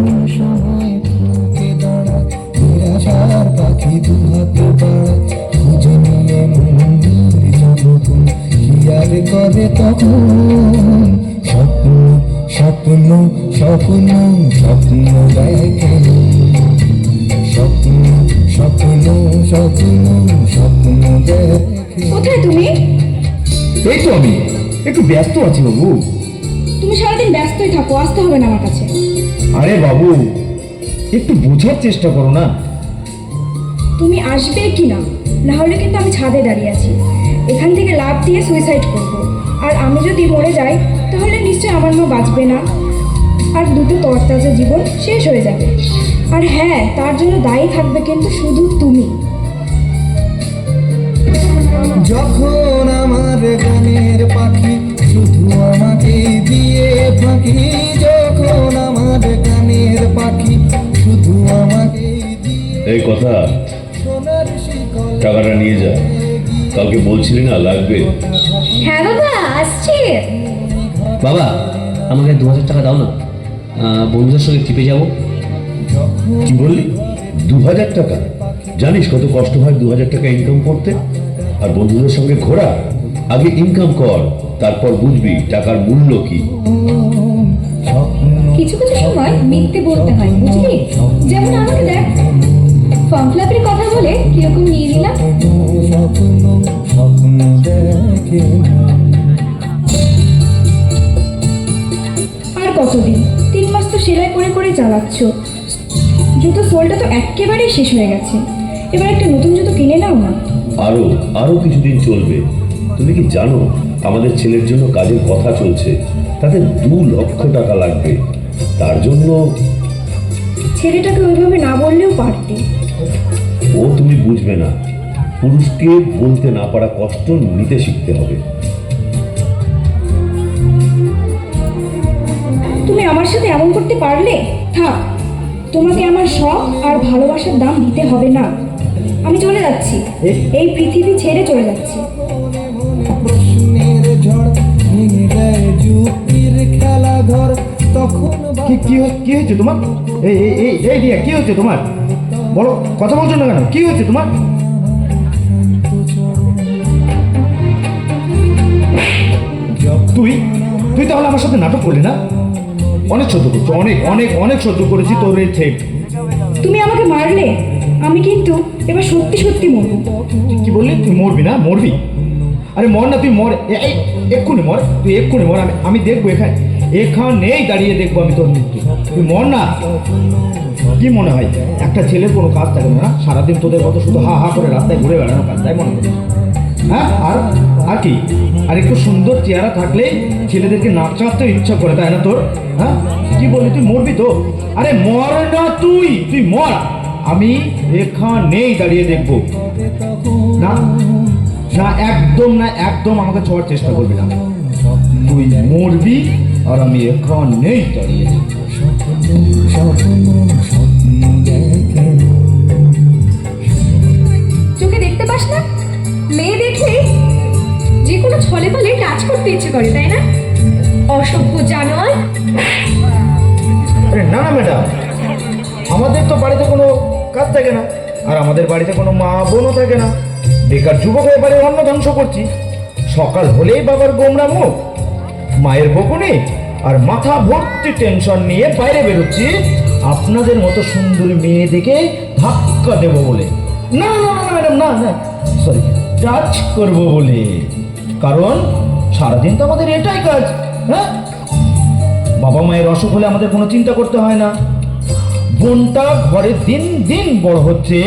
যখন সময় ফুকে দাঁড়ায় নিরাশার পাখি দুহাতে বাড়ায় খুঁজে নিয়ে মন্দির জগৎ কি আর করে তখন স্বপ্ন স্বপ্ন স্বপ্ন স্বপ্ন দেখে স্বপ্ন স্বপ্ন স্বপ্ন স্বপ্ন দেখে। কোথায় তুমি? এই তো আমি একটু ব্যস্ত আছি বাবু। তুমি সারাদিন ব্যস্তই থাকো, আসতে হবে না আমার কাছে। আরে বাবু একটু বোঝার চেষ্টা করো না। তুমি আসবে কি না, না হলে কিন্তু আমি ছাদে দাঁড়িয়ে আছি। এখান থেকে লাফ দিয়ে সুইসাইড করব। আর আমি যদি মরে যাই তাহলে নিশ্চয়ই আমার মা বাঁচবে না, আর দুটো তরতাজা জীবন শেষ হয়ে যাবে। আর হ্যাঁ, তার জন্য দায়ী থাকবে কিন্তু শুধু তুমি। যখন আমার গানের পাখি শুধু আমাকে দিয়ে ফাঁকি, যখন আমার গানের পাখি শুধু আমাকে দিয়ে এই কথা, সোনার শিকল টাকাটা নিয়ে যা। কালকে বলছিলি না লাগবে। হ্যাঁ বাবা, আসছি। বাবা আমাকে 2000 টাকা দাও না, বন্ধুদের সঙ্গে ট্রিপে যাবো। কি বললি? 2000 টাকা? জানিস কত কষ্ট হয় 2000 টাকা ইনকাম করতে? আর বন্ধুদের সঙ্গে ঘোরা? আগে ইনকাম কর, তারপর বুঝবি টাকার মূল্য কি। কিছু কিছু সময় মিথ্যে বলতে হয়, বুঝলি? যেমন আমাকে দেখ, ফর্ম ফিলাপের কথা বলে কিরকম নিয়ে নিলাম। স্বপ্ন স্বপ্ন দেখে। আর কতদিন? 3 মাস তো সেলাই করে করে চালাচ্ছ। জুতো সোলটা তো একেবারেই শেষ হয়ে গেছে। এবার একটা নতুন জুতো কিনে নাও না। আরো আরো কিছুদিন চলবে। তুমি কি জানো আমাদের ছেলের জন্য কাজের কথা চলছে, তাতে 2 লক্ষ টাকা লাগবে। তার জন্য ছেলেটাকে ওইভাবে না বললেও পারতে। ও তুমি বুঝবে না, পুরুষকে বলতে না পারা কষ্ট নিতে শিখতে হবে। তুমি আমার সাথে এমন করতে পারলে? থাক, তোমাকে আমার শখ আর ভালোবাসার দাম দিতে হবে না। আমি চলে যাচ্ছি, এই পৃথিবী ছেড়ে চলে যাচ্ছি। প্রশ্নের ঝড় ভেঙে দেয় যুক্তির খেলা ঘর, তখন কি হয়েছে তোমার? এই এই এই রিয়া, কি হয়েছে তোমার? বলো, কথা বলছো না কেন? কি হয়েছে তোমার? তুই তুই তাহলে আমার সাথে নাটক করলি না? অনেক সহ্য করছো, অনেক অনেক অনেক সহ্য করেছি তোর এই থ্রেট। তুমি আমাকে মারলে, আমি কিন্তু এবার সত্যি সত্যি মরবো। কি বললি? তুই মরবি না? মরবি? আরে মর না, তুই মর, এই এক্ষুনি মর, তুই এক্ষুনি মর। আমি দেখবো, এখানেই দাঁড়িয়ে দেখবো আমি তোর মৃত্যু। তুই মর না। কি মনে হয় একটা ছেলের কোনো কাজ থাকে না? সারাদিন তোদের মতো শুধু হা হা করে রাস্তায় ঘুরে বেড়ানো কাজ, তাই মনে করিস? হ্যাঁ, আর কি? আর একটু সুন্দর চেহারা থাকলে ছেলেদেরকে নাচাতে ইচ্ছা করে, তাই না তোর? হ্যাঁ, কি বললি? তুই মরবি তো? আরে মর না, তুই মর। আমি এখানেই দাঁড়িয়ে দেখবো। না না, একদম না, একদম আমাকে ছোঁয়ার চেষ্টা করবি না। তুই মরবি আর আমি এখানেই দাঁড়িয়ে দেখবো। স্বপ্ন স্বপ্ন দেখে। চোখে দেখতে পাস না? মেয়ে দেখলে যে কোনো ছলে বলে টাচ করতে ইচ্ছে করে, তাই না? অসভ্য জানোয়ার। আরে না না ম্যাডাম, আমাদের তো বাড়িতে কোনো কাজ থাকে না, আর আমাদের বাড়িতে কোনো মা বোনও থাকে না। বেকার যুবক হয়ে বাড়ির অন্ন ধ্বংস করছি। সকাল হলেই বাবার গোমরা মুখ, মায়ের বকুনি, আর মাথা ভর্তি টেনশন নিয়ে বাইরে বেরোচ্ছি আপনাদের মতো সুন্দরী মেয়ে দেখে ধাক্কা দেবো বলে। না না না ম্যাডাম, না না, সরি, টাচ করবো বলে। কারণ সারাদিন তো আমাদের এটাই কাজ। হ্যাঁ, বাবা মায়ের অসুখ হলে আমাদের কোনো চিন্তা করতে হয় না। বোনটা ঘরে দিন দিন বড় হচ্ছে,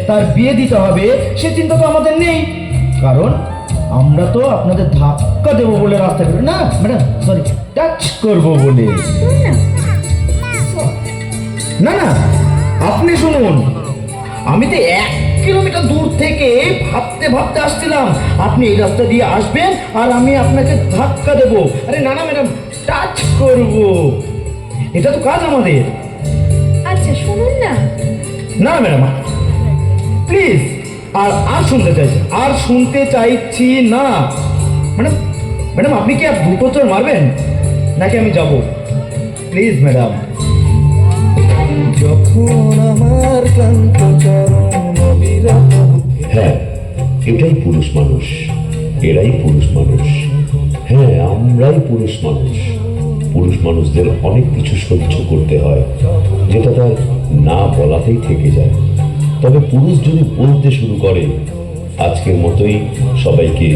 তার বিয়ে দিতে হবে, সে চিন্তা তো আমাদের নেই। কারণ আমরা তো আপনাদের ধাক্কা দেবো বলে রাস্তা বেরো না ম্যাডাম, সরি, টাচ করবো বলে। না না, আপনি শুনুন, আমি তো 1 কিলোমিটার দূর থেকে ভাবতে ভাবতে আসছিলাম আপনি এই রাস্তা দিয়ে আসবেন আর আমি আপনাকে ধাক্কা দেবো। আরে না না ম্যাডাম, টাচ করবো, এটা তো কাজ আমাদের। আচ্ছা শুনুন না। না ম্যাডাম, প্লিজ, আর শুনতে চাইছি না। ম্যাডাম ম্যাডাম, আপনি কি আর 2 বছর মারবেন নাকি আমি যাব? Please madam. যখন আমার ক্লান্ত চরণ অবিরত বুকে হ্যাঁ, এটাই পুরুষ মানুষ, এরাই পুরুষ মানুষ। হ্যাঁ, আমরাই পুরুষ মানুষ। পুরুষ মানুষদের অনেক কিছু সহ্য করতে হয়, যেটা তার না বলাতেই থেকে যায়। তবে পুরুষ যদি বলতে শুরু করে, আজকের মতোই সবাইকে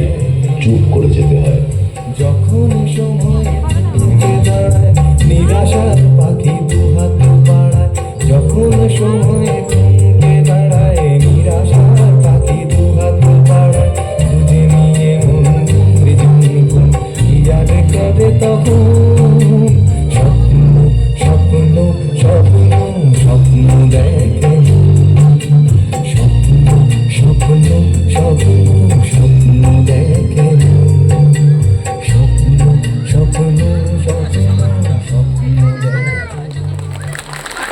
চুপ করে যেতে হয়। যখন সময় ঘুরে দাঁড়ায় নিরাশার পাখি দুহাত বাড়ায়, যখন সময়